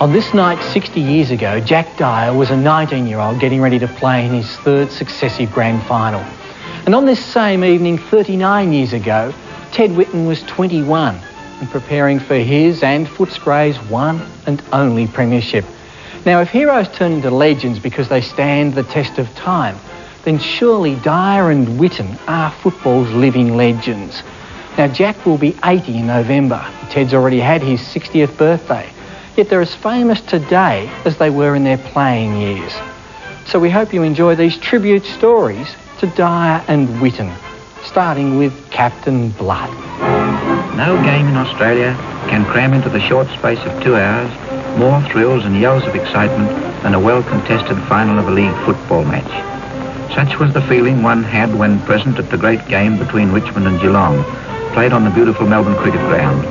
On this night 60 years ago, Jack Dyer was a 19-year-old getting ready to play in his third successive grand final. And on this same evening 39 years ago, Ted Whitten was 21 and preparing for his and Footscray's one and only premiership. Now, if heroes turn into legends because they stand the test of time, then surely Dyer and Whitten are football's living legends. Now, Jack will be 80 in November. Ted's already had his 60th birthday. Yet they're as famous today as they were in their playing years. So we hope you enjoy these tribute stories to Dyer and Whitten, starting with Captain Blood. No game in Australia can cram into the short space of 2 hours more thrills and yells of excitement than a well-contested final of a league football match. Such was the feeling one had when present at the great game between Richmond and Geelong, played on the beautiful Melbourne cricket ground.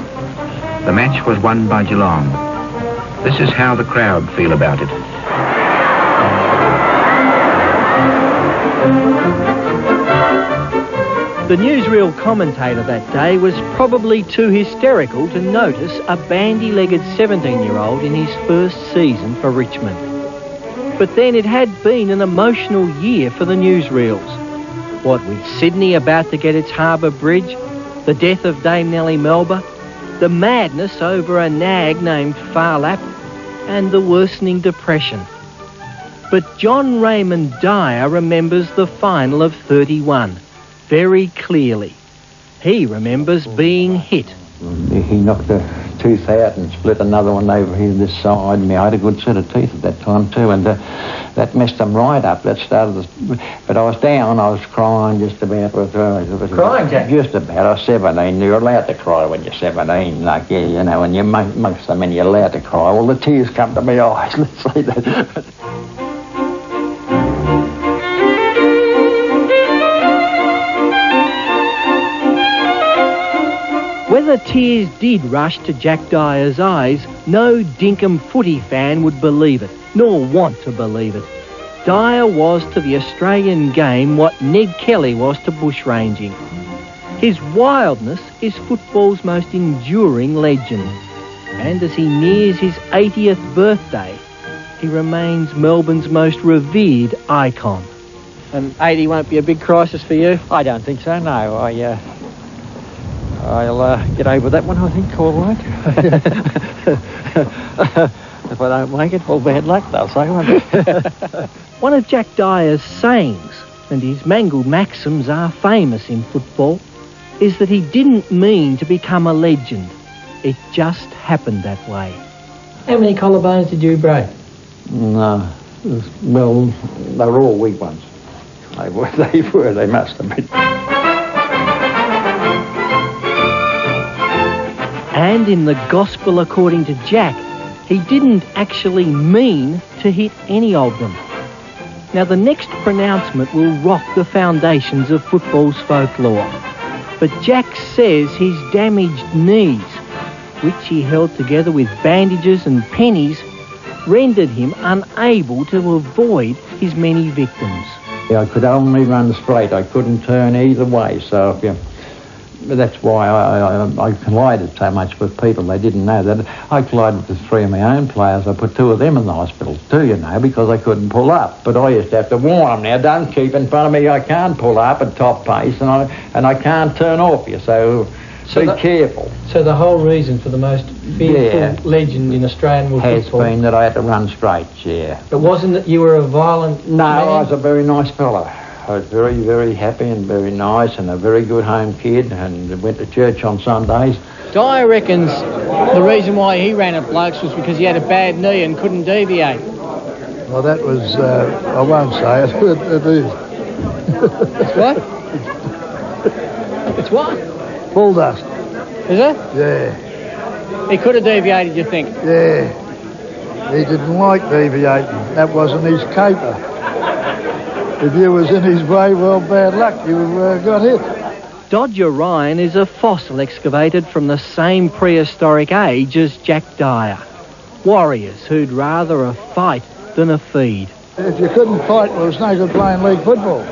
The match was won by Geelong. This is how the crowd feel about it. The newsreel commentator that day was probably too hysterical to notice a bandy-legged 17-year-old in his first season for Richmond. But then it had been an emotional year for the newsreels. What with Sydney about to get its harbour bridge, the death of Dame Nellie Melba, the madness over a nag named Farlap, and the worsening depression. But John Raymond Dyer remembers the final of 31 very clearly. He remembers being hit. He knocked a tooth out and split another one over here this side. I had a good set of teeth at that time too, and that messed them right up. That started. But I was down. I was crying just about. Crying, Jack? Just about. I was 17. You're allowed to cry when you're 17. Like, yeah, you know, when you're amongst them and you're allowed to cry. Well, the tears come to my eyes. Let's say that. Whether tears did rush to Jack Dyer's eyes, no dinkum footy fan would believe it, nor want to believe it. Dyer was to the Australian game what Ned Kelly was to bushranging. His wildness is football's most enduring legend. And as he nears his 80th birthday, he remains Melbourne's most revered icon. And 80 won't be a big crisis for you? I don't think so, no. I'll get over that one, I think, all right. If I don't make it, well, bad luck, they'll say, won't they? One of Jack Dyer's sayings, and his mangled maxims are famous in football, is that he didn't mean to become a legend. It just happened that way. How many collarbones did you break? No. Well, they were all weak ones. They must have been. And in the Gospel according to Jack, he didn't actually mean to hit any of them. Now, the next pronouncement will rock the foundations of football's folklore. But Jack says his damaged knees, which he held together with bandages and pennies, rendered him unable to avoid his many victims. I could only run straight. I couldn't turn either way, so that's why I collided so much with people. They didn't know that. I collided with 3 of my own players. I put 2 of them in the hospital too, you know, because I couldn't pull up. But I used to have to warn them, now, don't keep in front of me. I can't pull up at top pace, and I can't turn off you, so be careful. So the whole reason for the most fearful legend in Australian football has been that I had to run straight, yeah. But wasn't that you were a violent No, man? I was a very nice fellow. I was very, very happy and very nice and a very good home kid and went to church on Sundays. Dyer reckons the reason why he ran at blokes was because he had a bad knee and couldn't deviate. Well, that was, I won't say it, it is. It's what? It's what? Bull dust. Is it? Yeah. He could have deviated, you think? Yeah. He didn't like deviating. That wasn't his caper. If you was in his way, well, bad luck, you got hit. Dodger Ryan is a fossil excavated from the same prehistoric age as Jack Dyer. Warriors who'd rather a fight than a feed. If you couldn't fight, well, it's no good playing league football.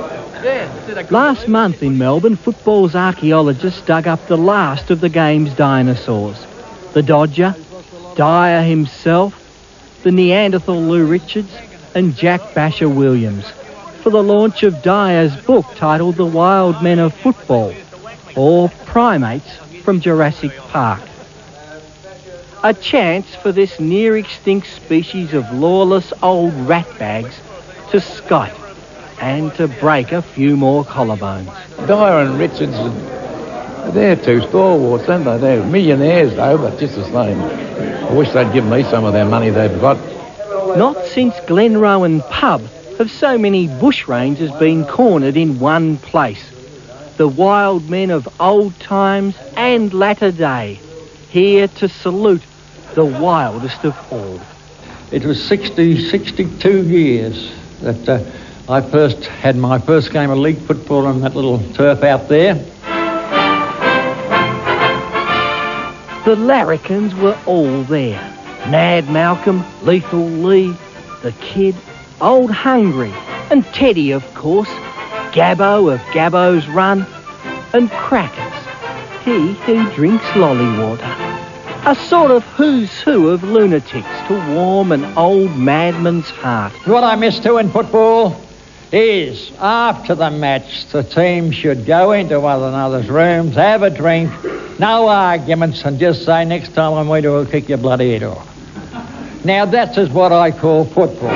Last month in Melbourne, football's archaeologists dug up the last of the game's dinosaurs. The Dodger, Dyer himself, the Neanderthal Lou Richards and Jack Basher Williams for the launch of Dyer's book titled The Wild Men of Football, or Primates from Jurassic Park. A chance for this near-extinct species of lawless old ratbags to skite and to break a few more collarbones. Dyer and Richards, they're two stalwarts, aren't they? They're millionaires, though, but just the same. I wish they'd give me some of their money they've got. Not since Glenrowan Pub have so many bushrangers been cornered in one place. The wild men of old times and latter day, here to salute the wildest of all. It was 62 years that I first had my first game of league football on that little turf out there. The larrikins were all there. Mad Malcolm, Lethal Lee, the Kid, Old Hungry, and Teddy, of course, Gabbo of Gabbo's Run, and Crackers, he who drinks lolly water. A sort of who's who of lunatics to warm an old madman's heart. What I miss too in football is after the match the team should go into one another's rooms, have a drink, no arguments, and just say next time I meet you I'll kick your bloody head off. Now that is what I call football.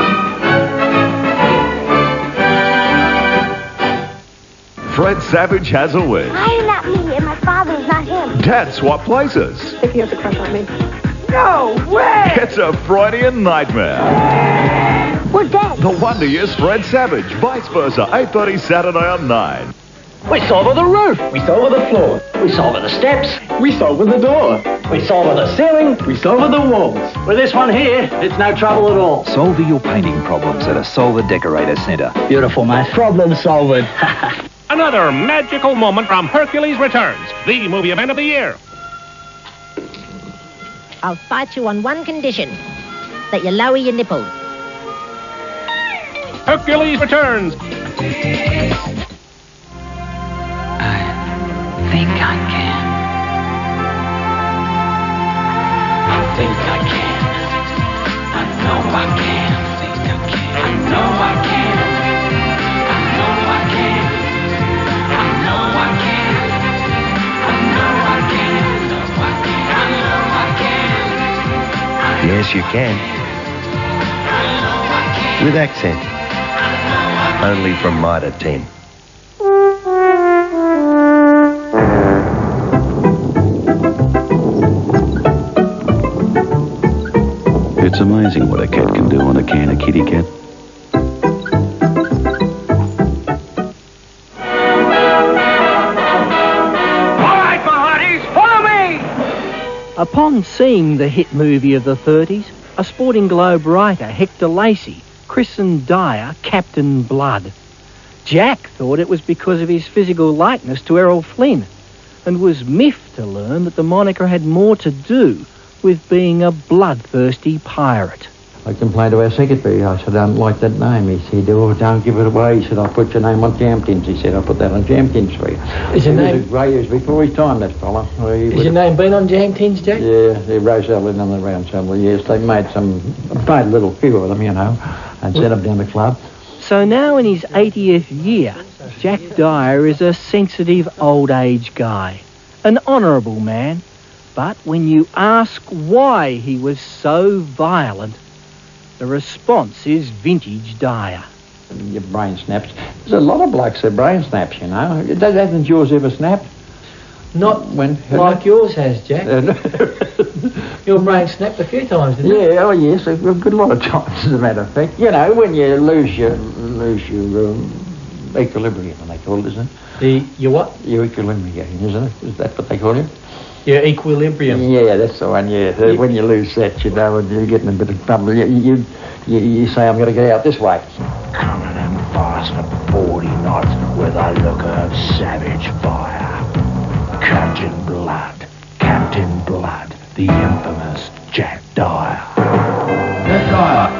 Fred Savage has a wish. I'm not me, and my father's not him. Dad swap places. If he has a crush on me. No way! It's a Freudian nightmare. We're dead. The Wonder Years Fred Savage, vice versa, 8:30 Saturday on 9. We saw over the roof. We saw over the floor. We saw over the steps. We saw over the door. We saw over the ceiling. We saw over the walls. With this one here, it's no trouble at all. Solve your painting problems at a Solver Decorator Centre. Beautiful, mate. Problem solved. Another magical moment from Hercules Returns, the movie event of the year. I'll fight you on one condition, that you lower your nipples. Hercules Returns. I think I can. I think I can. I know I can. I think I can. I know I can. I know I can. I know I can. I know I can. I know I can. Yes, you can. With accent. Only from Mitre 10. It's amazing what a cat can do on a can of kitty cat. All right, my hearties, follow me! Upon seeing the hit movie of the 30s, a Sporting Globe writer, Hector Lacey, christened Dyer Captain Blood. Jack thought it was because of his physical likeness to Errol Flynn, and was miffed to learn that the moniker had more to do with being a bloodthirsty pirate. I complained to our secretary. I said, I don't like that name. He said, oh, don't give it away. He said, I'll put your name on jam tins. He said, I'll put that on jam tins for you. Is your name... He was before his time, that fella. Is your name been on jam tins, Jack? Yeah, they rose up in them around several years. They made a little few of them, you know, and sent them down the club. So now in his 80th year, Jack Dyer is a sensitive old age guy, an honourable man. But when you ask why he was so violent, the response is vintage Dyer. Your brain snaps. There's a lot of blokes that brain snaps, you know. Hasn't yours ever snapped? Not when like yours has, Jack. Your brain snapped a few times, didn't it? Yeah, oh yes, a good lot of times, as a matter of fact. You know, when you lose your equilibrium, they call it, isn't it? Your what? Your equilibrium, isn't it? Is that what they call it? Your equilibrium. Yeah, that's the one, yeah. When you lose that, you know, you're getting a bit of trouble. You say, I'm going to get out this way. Coming in fast at 40 knots with a look of savage fire. Captain Blood, the infamous Jack Dyer. Jack Dyer.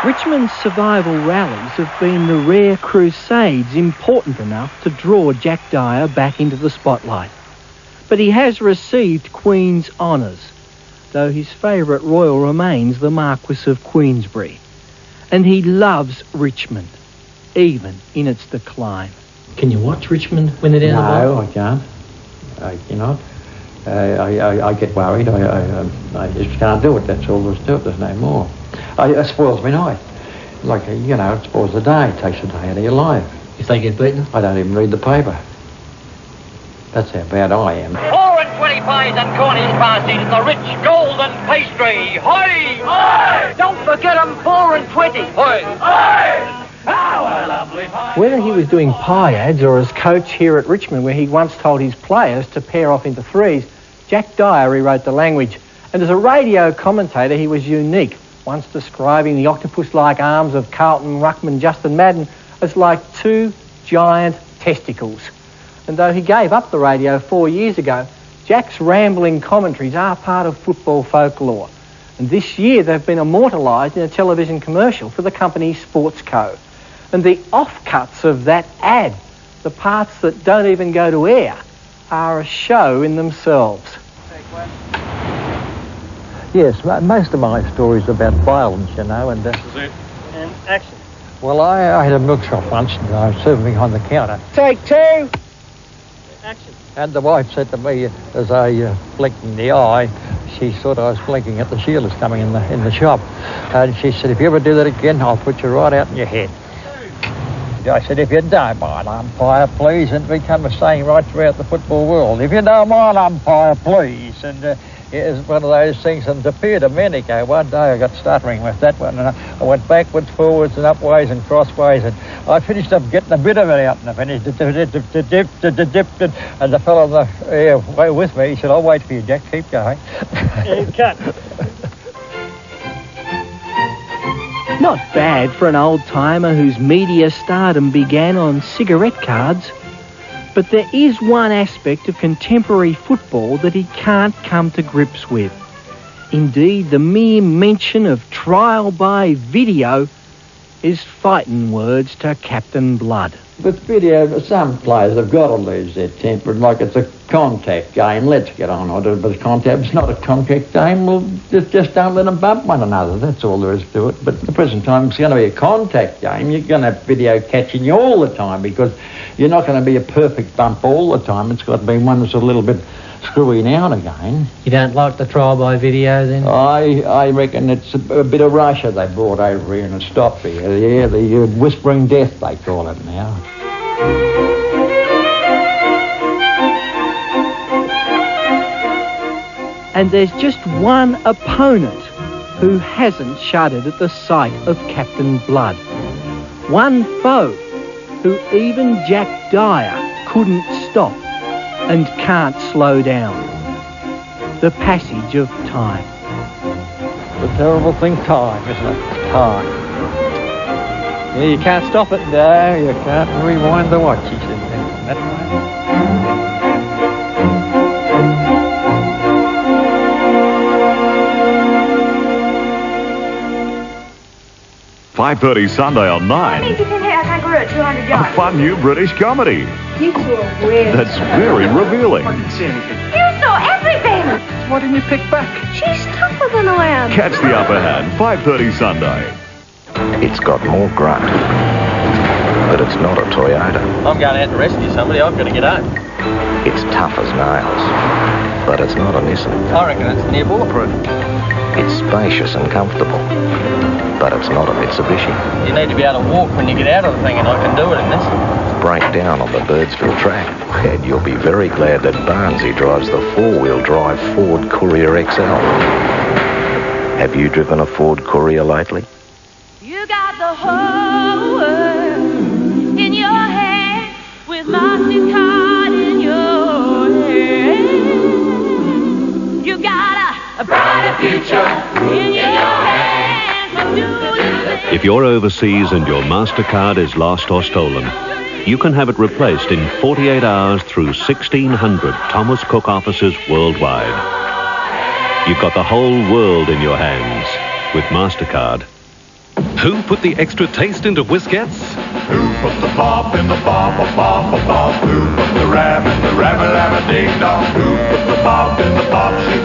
Richmond's survival rallies have been the rare crusades important enough to draw Jack Dyer back into the spotlight. But he has received Queen's honours. though his favourite royal remains the Marquis of Queensberry. And he loves Richmond, even in its decline. Can you watch Richmond when they're down the bottom? No, I can't. I cannot. I get worried. I just can't do it. That's all there's to it. There's no more. It spoils my night. Like, it spoils the day. It takes the day out of your life. If they get beaten? I don't even read the paper. That's how bad I am. 4 and 20 pies and cornies pasties. It's a rich golden pastry. Hoy! Hoy! Don't forget 'em, 4 and 20. Hoy! Hoy! Our lovely pie. Whether he was doing pie ads or as coach here at Richmond, where he once told his players to pair off into threes, Jack Dyer rewrote the language. And as a radio commentator, he was unique, once describing the octopus-like arms of Carlton ruckman Justin Madden as like two giant testicles. And though he gave up the radio 4 years ago, Jack's rambling commentaries are part of football folklore. And this year they've been immortalised in a television commercial for the company Sportsco. And the offcuts of that ad, the parts that don't even go to air, are a show in themselves. Yes, most of my stories are about violence, and... This is it. And action. Well, I had a milk shop once, and I was serving behind the counter. Take 2. Action. And the wife said to me, as I blinked in the eye, she thought I was blinking at the shielders coming in the shop. And she said, if you ever do that again, I'll put you right out in your head. I said, if you don't mind, umpire, please, and it became a saying right throughout the football world. If you don't mind, umpire, please. And it was one of those things, and it appeared a minute ago. One day I got stuttering with that one, and I went backwards, forwards, and upways and crossways, and I finished up getting a bit of it out, and I finished and the fellow with me, he said, I'll wait for you, Jack, keep going. And cut. Not bad for an old-timer whose media stardom began on cigarette cards. But there is one aspect of contemporary football that he can't come to grips with. Indeed, the mere mention of trial by video is fighting words to Captain Blood. With video, some players have got to lose their temper. Like, it's a contact game. Let's get on with it. But it's not a contact game. Well, just don't let them bump one another. That's all there is to it. But at the present time, it's going to be a contact game. You're going to have video catching you all the time because you're not going to be a perfect bump all the time. It's got to be one that's a little bit screwy now and again. You don't like the trial by video then? I reckon it's a bit of Russia they brought over here and it stopped here. Yeah, the whispering death they call it now. And there's just one opponent who hasn't shuddered at the sight of Captain Blood. One foe who even Jack Dyer couldn't stop and can't slow down. The passage of time. The terrible thing, time, isn't it? Time. Yeah, you can't stop it. No, you can't rewind the watch, he said. That's right. 5:30 Sunday on 9. Easy can hit a kangaroo at 200 yards. A fun new British comedy. You two are weird. That's very revealing. I didn't see anything. You saw everything. Why didn't you pick back? She's tougher than I am. Catch the upper hand, 5:30 Sunday. It's got more grunt, but it's not a Toyota. I'm going out to rescue somebody. I've got to get home. It's tough as nails, but it's not a Nissan. I reckon it's near bulletproof. It's spacious and comfortable, but it's not a Mitsubishi. You need to be able to walk when you get out of the thing, and I can do it in this. Break down on the Birdsville track, and you'll be very glad that Barnesy drives the four-wheel drive Ford Courier XL. Have you driven a Ford Courier lately? You got the whole world in your hand with MasterCard in your hand. You got a brighter future in your hands. If you're overseas and your MasterCard is lost or stolen, you can have it replaced in 48 hours through 1,600 Thomas Cook offices worldwide. You've got the whole world in your hands with MasterCard. Who put the extra taste into Whiskettes? Who of the bop and the bop, a bop, a bop. Whoop of the ram and the ram, ding dong. Whoop of the bop and the bop, she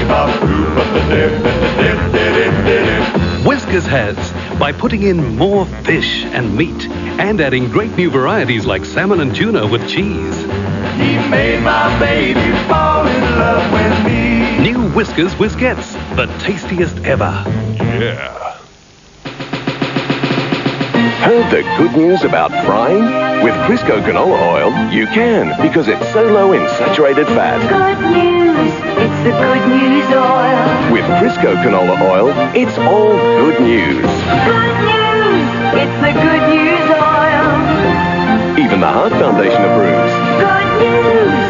bop. Whoop of the dip and the dip, dip, dip. Whiskers has, by putting in more fish and meat and adding great new varieties like salmon and tuna with cheese. He made my baby fall in love with me. New Whiskers Whiskettes, the tastiest ever. Yeah. Heard the good news about frying? With Crisco canola oil, you can, because it's so low in saturated fat. Good news, it's the good news oil. With Crisco canola oil, it's all good news. Good news, it's the good news oil. Even the Heart Foundation approves. Good news,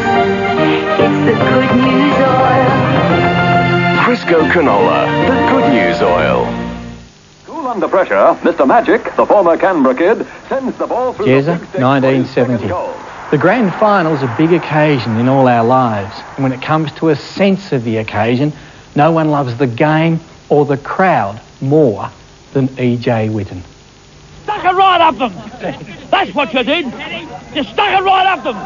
it's the good news oil. Crisco canola, the good news oil. Under pressure, Mr. Magic, the former Canberra kid, sends the ball through Jezza, 1970. The grand final's a big occasion in all our lives, and when it comes to a sense of the occasion, no one loves the game or the crowd more than E.J. Whitten. Stuck it right up them. That's what you did. You stuck it right up them.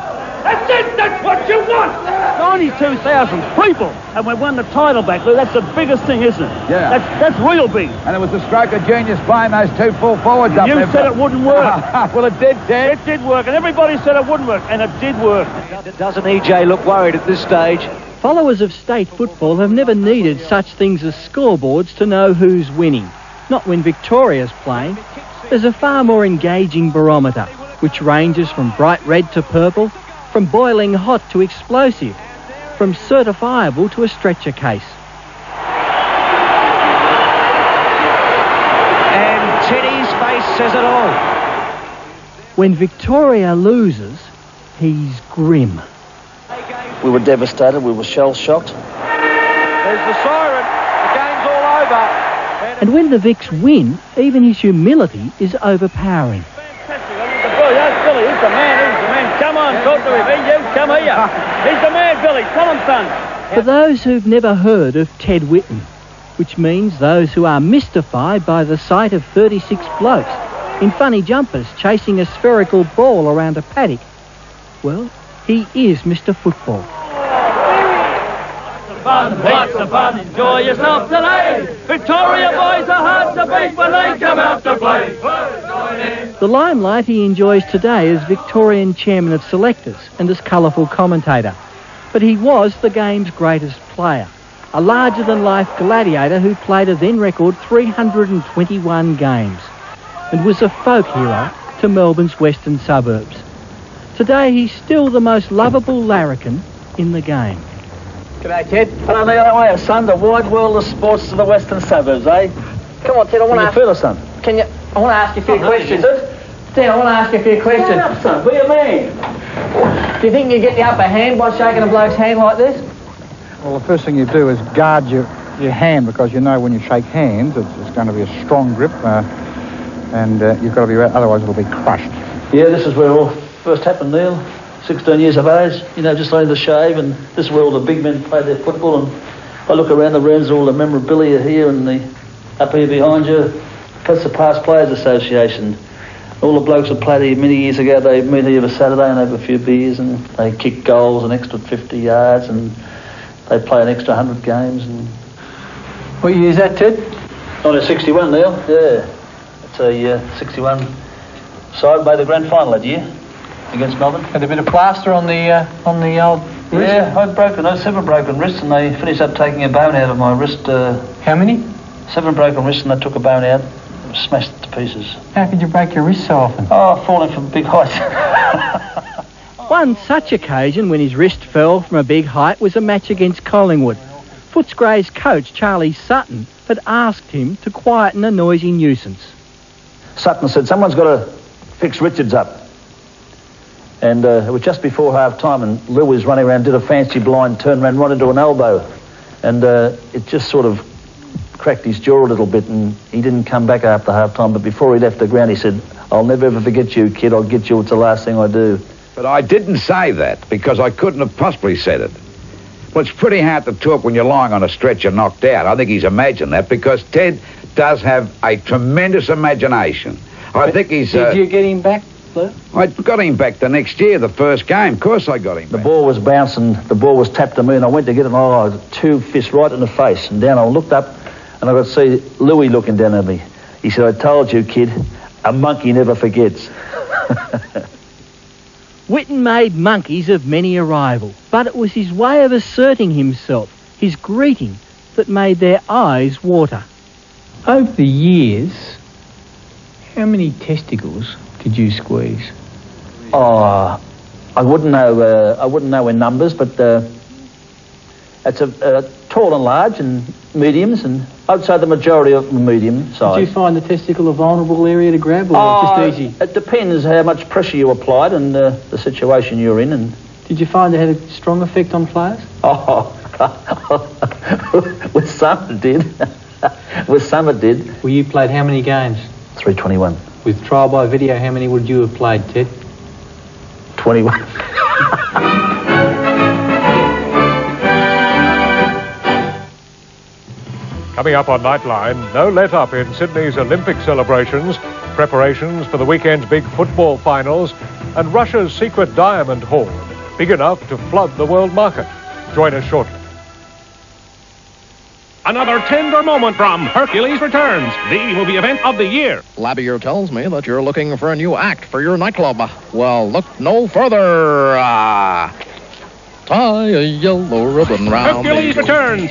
That's it. That's what you want. 92,000 people, and we won the title back there. That's the biggest thing, isn't it? Yeah. That's real big. And it was the stroke of genius playing those two full forwards up You there. said it wouldn't work. Well, it did, Ted. It did work, and everybody said it wouldn't work, and it did work. Doesn't EJ look worried at this stage? Followers of state football have never needed such things as scoreboards to know who's winning. Not when Victoria's playing. There's a far more engaging barometer, which ranges from bright red to purple, from boiling hot to explosive, from certifiable to a stretcher case. And Teddy's face says it all. When Victoria loses, he's grim. We were devastated, we were shell-shocked. There's the siren. The game's all over. And when the Vics win, even his humility is overpowering. Billy, he's the man. Come on, talk to him. Hey, you, come here. He's the man, Billy. Tell him, son. For those who've never heard of Ted Whitten, which means those who are mystified by the sight of 36 blokes in funny jumpers chasing a spherical ball around a paddock, well, he is Mr. Football. Lots of fun. Enjoy yourself today. Victoria boys are hard to beat when they come out to play. The limelight he enjoys today as Victorian chairman of selectors and as colourful commentator. But he was the game's greatest player, a larger-than-life gladiator who played a then-record 321 games and was a folk hero to Melbourne's western suburbs. Today he's still the most lovable larrikin in the game. G'day, Ted. Hello, Neil. How are you, son? The wide world of sports to the western suburbs, eh? Come on, Ted, I want to ask... feel it, son? I want to ask you a few questions. Ted, I want to ask you a few questions. Stand up, son. Be a man. Do you think you get the upper hand by shaking a bloke's hand like this? Well, the first thing you do is guard your hand, because you know when you shake hands, it's going to be a strong grip, and you've got to be, otherwise it'll be crushed. Yeah, this is where it all first happened, Neil. 16 years of age, just learning to shave, and this is where all the big men play their football. And I look around the rooms, all the memorabilia here and up here behind you. That's the Past Players Association. All the blokes that played here many years ago, they meet here every Saturday and have a few beers, and they kick goals an extra 50 yards, and they play an extra 100 games. And what year is that, Ted? 1961, Neil. Yeah, it's a 61 side made the grand final that year against Melbourne. Had a bit of plaster on the old wrist? Yeah, I had 7 broken wrists, and they finished up taking a bone out of my wrist. How many? 7 broken wrists, and they took a bone out. It was smashed to pieces. How could you break your wrist so often? Oh, falling from big heights. One such occasion when his wrist fell from a big height was a match against Collingwood. Footscray's coach, Charlie Sutton, had asked him to quieten a noisy nuisance. Sutton said, someone's got to fix Richards up. And it was just before half-time, and Lou was running around, did a fancy blind turn, ran right into an elbow. And it just sort of cracked his jaw a little bit, and he didn't come back after half-time. But before he left the ground, he said, I'll never ever forget you, kid. I'll get you. It's the last thing I do. But I didn't say that, because I couldn't have possibly said it. Well, it's pretty hard to talk when you're lying on a stretcher knocked out. I think he's imagined that, because Ted does have a tremendous imagination. I think he's... Did you get him back? Lou? I got him back the next year, the first game. Of course I got him The back. ball was bouncing, the ball was tapped to me, and I went to get it, and I was 2 fists right in the face. And down I looked up, and I could see Louis looking down at me. He said, "I told you, kid, a monkey never forgets." Whitten made monkeys of many a rival, but it was his way of asserting himself, his greeting, that made their eyes water. Over the years, how many testicles did you squeeze? Oh, I wouldn't know in numbers, but it's a tall and large and mediums, and I'd say the majority of them medium size. Did you find the testicle a vulnerable area to grab, or just easy? It depends how much pressure you applied and the situation you're in. And Did you find it had a strong effect on players? Oh, with some it did. With some it did. Well, you played how many games? 321. With trial by video, how many would you have played, Ted? 21. Coming up on Nightline, no let-up in Sydney's Olympic celebrations, preparations for the weekend's big football finals, and Russia's secret diamond hoard, big enough to flood the world market. Join us shortly. Another tender moment from Hercules Returns, the movie event of the year. Labbier tells me that you're looking for a new act for your nightclub. Well, look no further. Tie a yellow ribbon round Hercules Returns.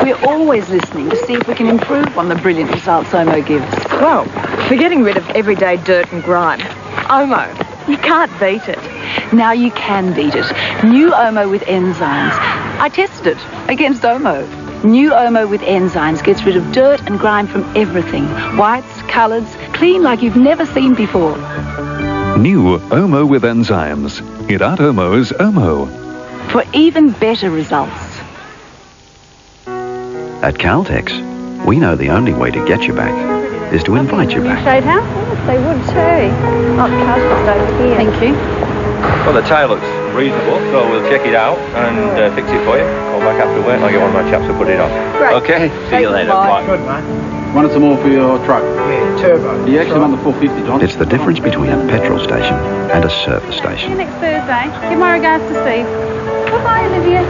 We're always listening to see if we can improve on the brilliant results Omo gives. Well, for getting rid of everyday dirt and grime. Omo, you can't beat it. Now you can beat it. New Omo with enzymes. I tested it against Omo. New Omo with enzymes gets rid of dirt and grime from everything. Whites, colours, clean like you've never seen before. New Omo with enzymes. It out Omo's Omo. For even better results. At Caltex, we know the only way to get you back is to invite you back. Shade house? Yes, they would too. Not cast over here. Thank you. Well, the tile looks reasonable, so we'll check it out and fix it for you. Call back after work, I'll get one of my chaps to put it on. Great. Okay, see you later. Bye. Good, mate. Wanted some more for your truck? Yeah, turbo. You actually want the 450, John? It's the difference between a petrol station and a service See you station. next Thursday. Give my regards to Steve. Bye-bye, Olivia.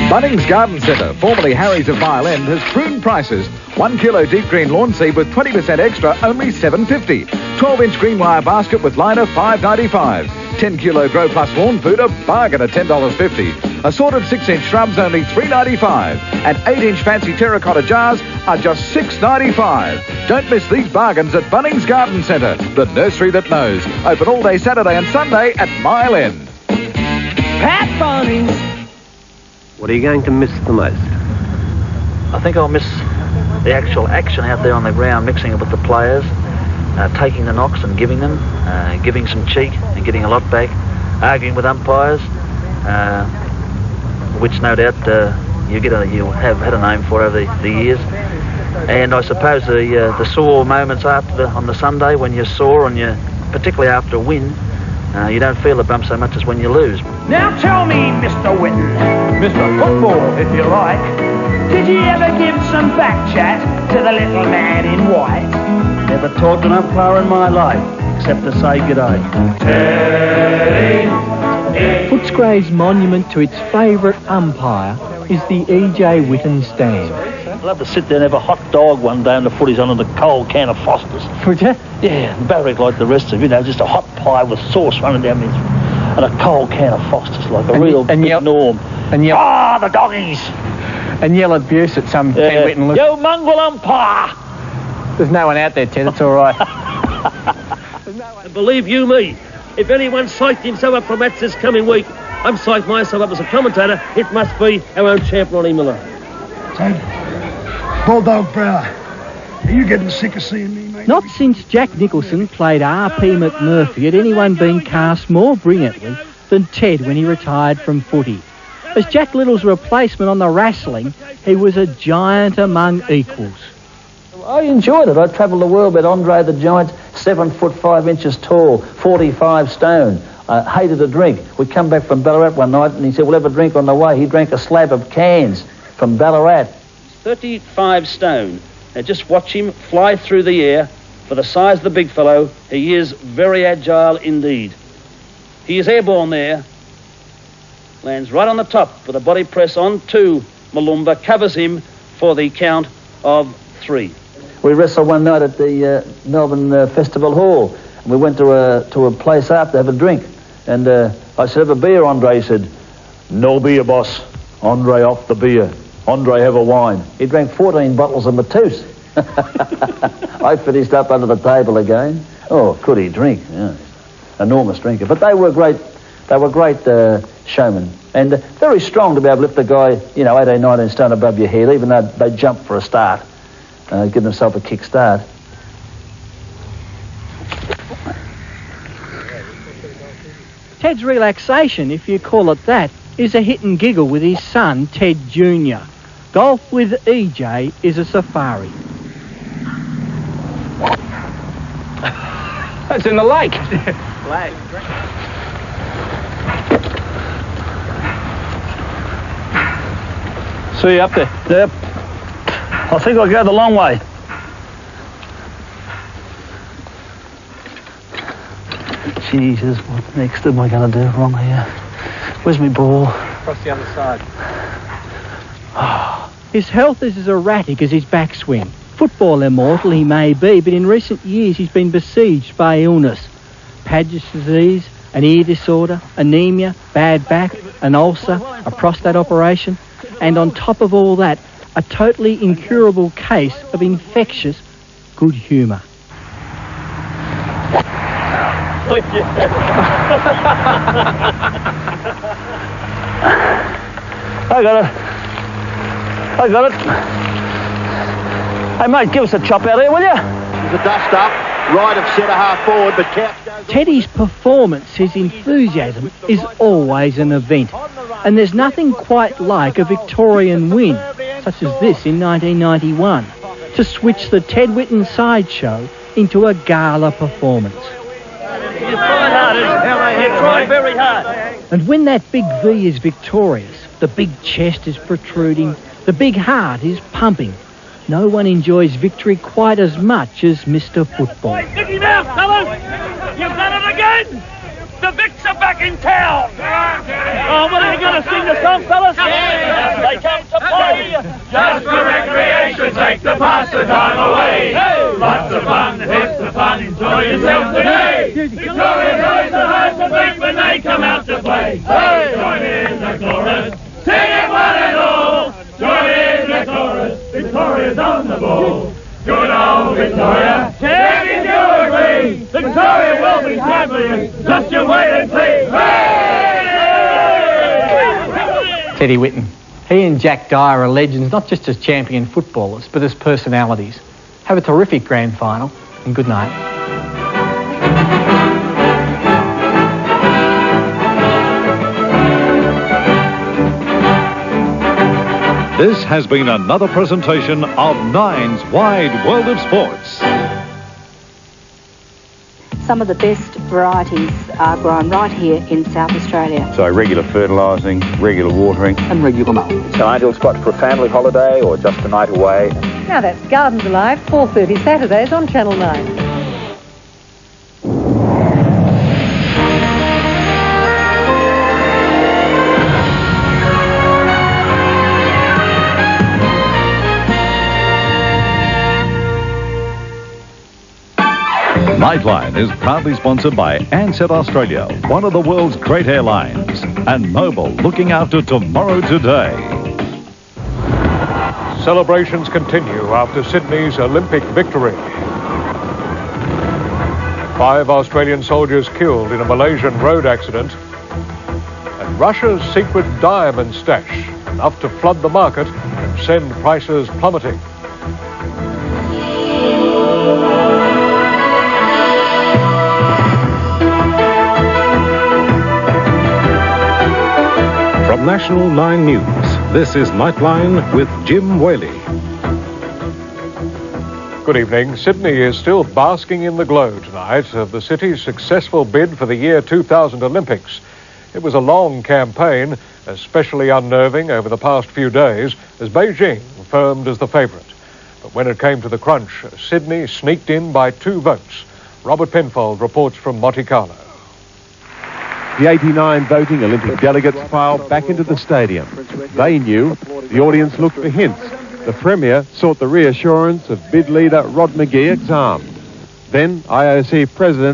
Bunnings Garden Centre, formerly Harry's of Mile End, has pruned prices. 1 kilo deep green lawn seed with 20% extra, only $7.50. 12-inch green wire basket with liner, $5.95. 10 kilo Grow Plus lawn food, a bargain at $10.50. Assorted 6-inch shrubs, only $3.95. And 8-inch fancy terracotta jars are just $6.95. Don't miss these bargains at Bunnings Garden Centre, the nursery that knows. Open all day Saturday and Sunday at Mile End. Pat Bunnings. What are you going to miss the most? I think I'll miss the actual action out there on the ground, mixing it with the players, taking the knocks and giving them, giving some cheek and getting a lot back, arguing with umpires, which no doubt you have had a name for over the years. And I suppose the sore moments on the Sunday when you're sore and you, particularly after a win, you don't feel the bump so much as when you lose. Now tell me, Mr. Whitten, Mr. Football, if you like, did you ever give some back chat to the little man in white? Never talked to an umpire in my life, except to say g'day. Footscray's monument to its favourite umpire is the E.J. Whitten stand. I'd love to sit there and have a hot dog one day and the footies on and a cold can of Foster's. Would you? Yeah, and Barrick like the rest of just a hot pie with sauce running down me and a cold can of Foster's like a real big Norm. And the doggies! And yell abuse at some Ted Whitten. Look. You mongrel umpire! There's no one out there, Ted, it's all right. And believe you me, if anyone psyched himself up for match this coming week, I'm psyched myself up as a commentator. It must be our own champ, Ronnie Miller. Bulldog Brower, are you getting sick of seeing me, mate? Not since Jack Nicholson played R.P. McMurphy had anyone been cast more brilliantly than Ted when he retired from footy. As Jack Little's replacement on the wrestling, he was a giant among equals. I enjoyed it. I travelled the world with Andre the Giant, 7 foot 5 inches tall, 45 stone. Hated a drink. We come back from Ballarat one night and he said, we'll have a drink on the way. He drank a slab of cans from Ballarat. 35 stone. Now just watch him fly through the air For the size of the big fellow, he is very agile indeed. He is airborne there. Lands right on the top with a body press on to Malumba, covers him for the count of 3. We wrestled one night at the Melbourne Festival Hall, and we went to a place after to have a drink. And I said, "Have a beer, Andre?" He said, "No beer, boss. Andre off the beer. Andre, have a wine." He drank 14 bottles of Matus. I finished up under the table again. Oh, could he drink? Yeah. Enormous drinker. But they were great showmen. And very strong to be able to lift a guy, 18, 19 stone above your head, even though they jump for a start. Give themselves a kick start. Ted's relaxation, if you call it that, is a hit and giggle with his son, Ted Jr. Golf with EJ is a safari. That's in the lake. See you up there. Yep. I think I'll go the long way. Jesus, what next am I going to do wrong here? Where's my ball? Across the other side. His health is as erratic as his backswing. Football immortal he may be, but in recent years he's been besieged by illness. Paget's disease, an ear disorder, anemia, bad back, an ulcer, a prostate operation, and on top of all that, a totally incurable case of infectious good humour. I got it. Hey, mate, give us a chop out here, will you? There's a dust up, right of centre half forward, but Couch goes... Teddy's performance, his enthusiasm, is always an event. And there's nothing quite like a Victorian win, such as this in 1991, to switch the Ted Whitten sideshow into a gala performance. You try hard, you try very hard. And when that big V is victorious, the big chest is protruding, the big heart is pumping, no one enjoys victory quite as much as Mr. Football. Stick him out, fellas! You've done it again! The Vicks are back in town! Oh, what are you going to sing the song, fellas? They come to play! Just for recreation, take the pass the time away. Hey. Lots of fun, hits the fun, enjoy yourself today. Victoria knows the hearts are beat when they come out to play. Hey. Join in the chorus, sing it one and all. Join in the chorus, Victoria's on the ball. Good old Victoria, champions you agree. Victoria will be champions, just you wait and see. Teddy Whitten. He and Jack Dyer are legends, not just as champion footballers, but as personalities. Have a terrific grand final, and good night. This has been another presentation of Nine's Wide World of Sports. Some of the best varieties are grown right here in South Australia. So regular fertilising, regular watering and regular mowing. It's an ideal spot for a family holiday or just a night away. Now that's Gardens Alive, 4:30 Saturdays on Channel 9. Nightline is proudly sponsored by Ansett Australia, one of the world's great airlines, and Mobil, looking after tomorrow today. Celebrations continue after Sydney's Olympic victory. 5 Australian soldiers killed in a Malaysian road accident. And Russia's secret diamond stash, enough to flood the market and send prices plummeting. From National 9 News, this is Nightline with Jim Whaley. Good evening. Sydney is still basking in the glow tonight of the city's successful bid for the year 2000 Olympics. It was a long campaign, especially unnerving over the past few days, as Beijing firmed as the favourite. But when it came to the crunch, Sydney sneaked in by 2 votes. Robert Penfold reports from Monte Carlo. The 89 voting Olympic delegates filed back into the stadium. They knew, the audience looked for hints. The Premier sought the reassurance of bid leader Rod McGee exarmed. Then IOC President